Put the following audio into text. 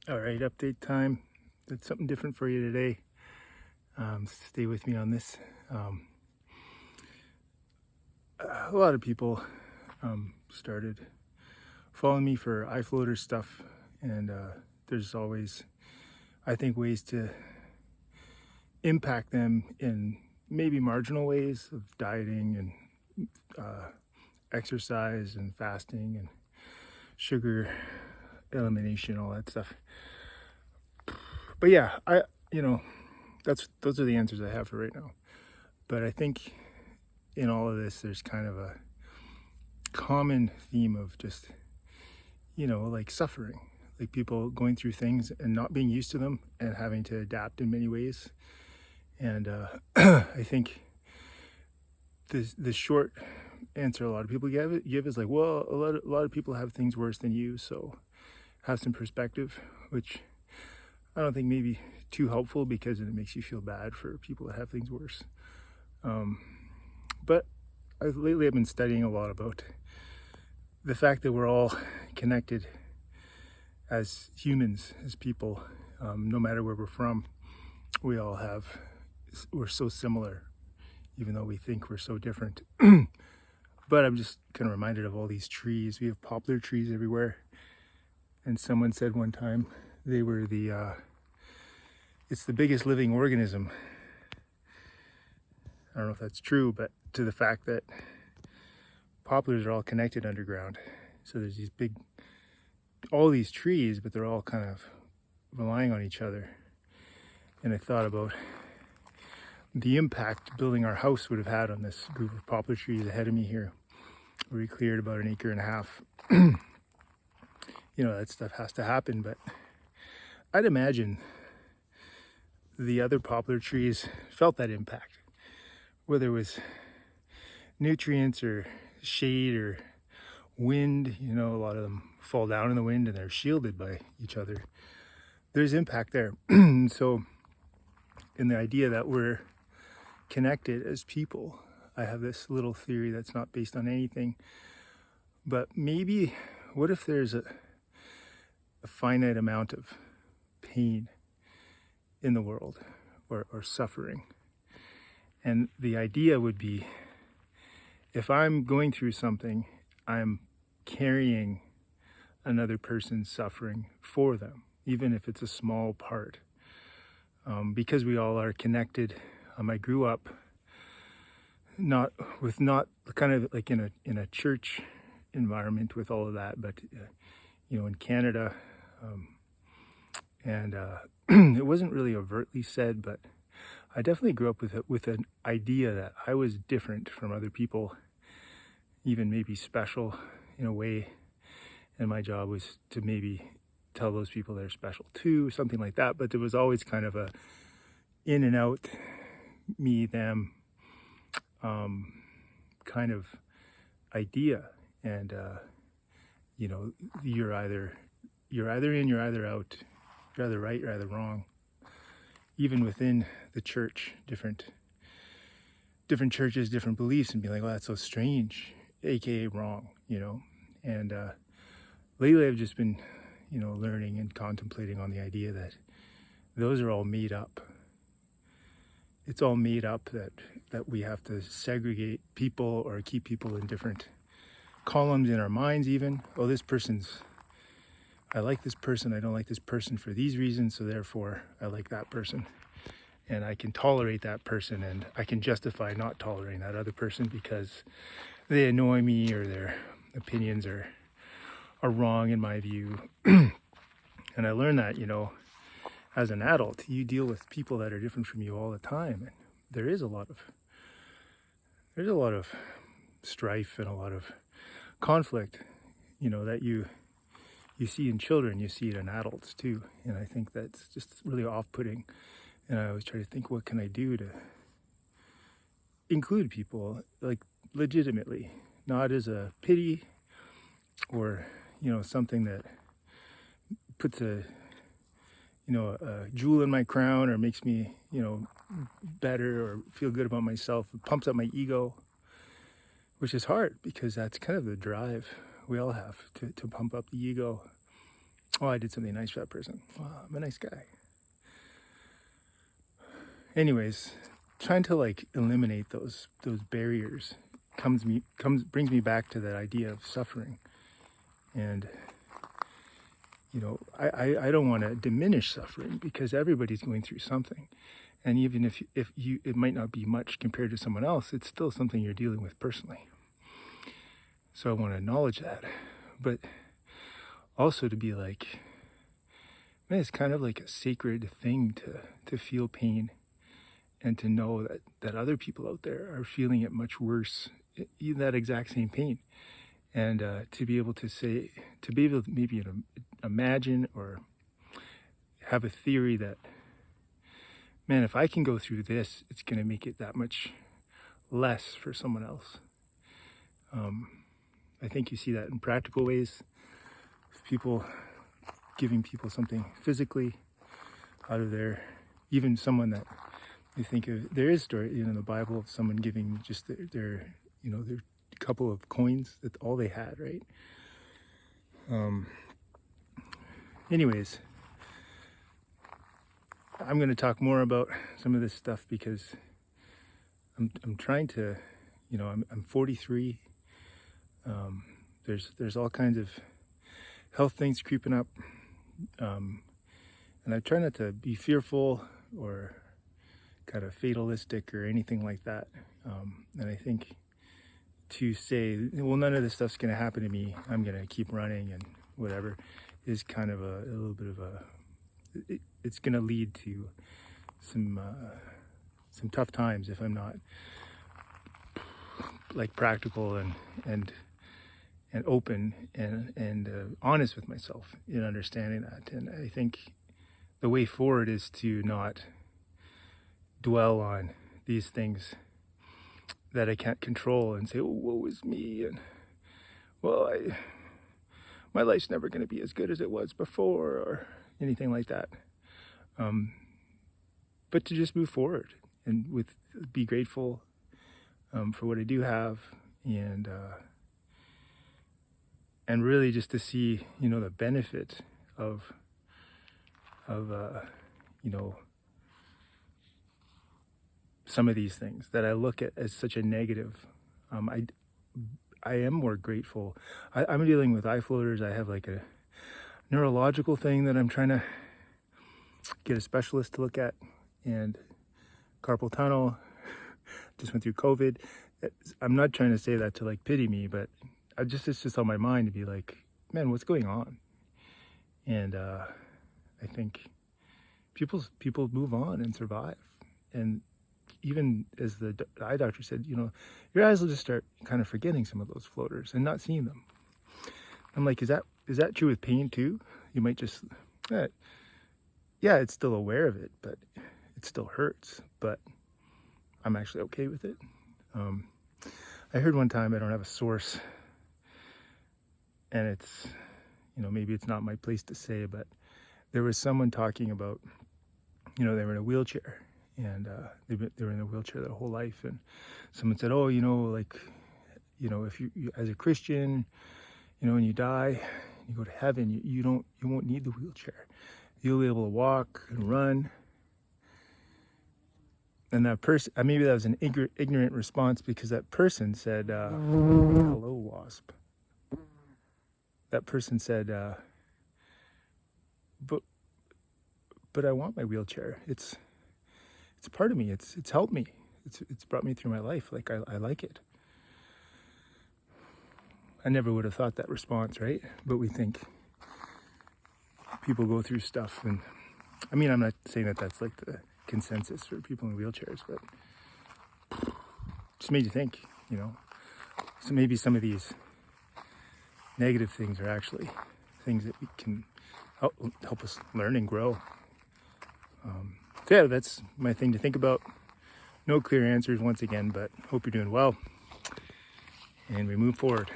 All right, update time. Did something different for you today. Stay with me on this. A lot of people started following me for iFloater stuff, and there's always, I think, ways to impact them in maybe marginal ways of dieting and exercise and fasting and sugar elimination, all that stuff. But yeah, those are the answers I have for right now. But I think in all of this, there's kind of a common theme of just, like suffering, like people going through things and not being used to them and having to adapt in many ways. And I think the short answer a lot of people give is like, well, a lot of people have things worse than you, so have some perspective, which I don't think maybe too helpful because it makes you feel bad for people that have things worse. But lately I've been studying a lot about the fact that we're all connected as humans, as people, no matter where we're from. We're so similar, even though we think we're so different. But I'm just kind of reminded of all these trees. We have poplar trees everywhere. And someone said one time they were it's the biggest living organism. I don't know if that's true, but to the fact that poplars are all connected underground. So there's all these trees, but they're all kind of relying on each other. And I thought about the impact building our house would have had on this group of poplar trees ahead of me here. We cleared about 1.5 acres. That stuff has to happen, but I'd imagine the other poplar trees felt that impact, whether it was nutrients or shade or wind. A lot of them fall down in the wind and they're shielded by each other. There's impact there. So in the idea that we're connected as people, I have this little theory that's not based on anything, but maybe what if there's a finite amount of pain in the world or suffering? And the idea would be, if I'm going through something, I'm carrying another person's suffering for them, even if it's a small part, because we all are connected. I grew up not kind of like in a church environment with all of that, but in Canada, and it wasn't really overtly said, but I definitely grew up with an idea that I was different from other people, even maybe special in a way, and my job was to maybe tell those people they're special too, something like that. But there was always kind of a in and out, me, them kind of idea. And you're either in, you're either out, you're either right, you're either wrong. Even within the church, different churches, different beliefs, and be like, well, that's so strange, aka wrong. And lately I've just been learning and contemplating on the idea that those are all made up. It's all made up, that we have to segregate people or keep people in different columns in our minds. Even, oh, I like this person, I don't like this person for these reasons, so therefore I like that person. And I can tolerate that person, and I can justify not tolerating that other person because they annoy me or their opinions are wrong in my view. And I learned that, as an adult, you deal with people that are different from you all the time. And there's a lot of strife and a lot of conflict, that you see in children, you see it in adults too. And I think that's just really off-putting. And I always try to think, what can I do to include people, like, legitimately, not as a pity or, something that puts a jewel in my crown or makes me, better or feel good about myself. It pumps up my ego, which is hard because that's kind of the drive we all have, to pump up the ego. oh, I did something nice for that person. Wow, I'm a nice guy. Anyways, trying to like eliminate those barriers brings me back to that idea of suffering. And you know, I don't want to diminish suffering, because everybody's going through something. And even if it might not be much compared to someone else, it's still something you're dealing with personally. So I want to acknowledge that. But also to be like, man, it's kind of like a sacred thing to feel pain, and to know that other people out there are feeling it much worse, that exact same pain. And to be able to maybe imagine or have a theory that, man, if I can go through this, it's going to make it that much less for someone else. I think you see that in practical ways. People giving people something physically out of even someone that you think of, there is story in the Bible of someone giving just their couple of coins, that all they had, right? Anyways, I'm going to talk more about some of this stuff because I'm trying to, I'm 43. There's all kinds of health things creeping up, and I try not to be fearful or kind of fatalistic or anything like that. And I think to say, well, none of this stuff's going to happen to me, I'm going to keep running and whatever, is kind of a little bit of it's going to lead to some tough times if I'm not like practical and open and honest with myself in understanding that. And I think the way forward is to not dwell on these things that I can't control and say, oh, woe is me, and well, my life's never going to be as good as it was before, or anything like that. But to just move forward and be grateful for what I do have, and really just to see, the benefit of some of these things that I look at as such a negative. I am more grateful. I'm dealing with eye floaters. I have like a neurological thing that I'm trying to get a specialist to look at, and carpal tunnel. Just went through COVID. I'm not trying to say that to like pity me, but it's just on my mind to be like, man, what's going on? And I think people move on and survive. And even as the eye doctor said, your eyes will just start kind of forgetting some of those floaters and not seeing them. I'm like, is that true with pain too? You might just, yeah, it's still aware of it, but it still hurts, but I'm actually okay with it. I heard one time, I don't have a source, and it's, maybe it's not my place to say, but there was someone talking about, they were in a wheelchair, and they were in a wheelchair their whole life, and someone said, oh, if you as a Christian, when you die, you go to heaven, you won't need the wheelchair. You'll be able to walk and run. And that person, maybe that was an ignorant response, because that person said, hello, wasp. That person said, but I want my wheelchair. It's part of me. It's helped me. It's brought me through my life. Like I like it. I never would have thought that response, right? But we think people go through stuff, and I'm not saying that that's like the consensus for people in wheelchairs, but just made you think, so maybe some of these negative things are actually things that we can help us learn and grow. So yeah, that's my thing to think about. No clear answers once again, but hope you're doing well and we move forward.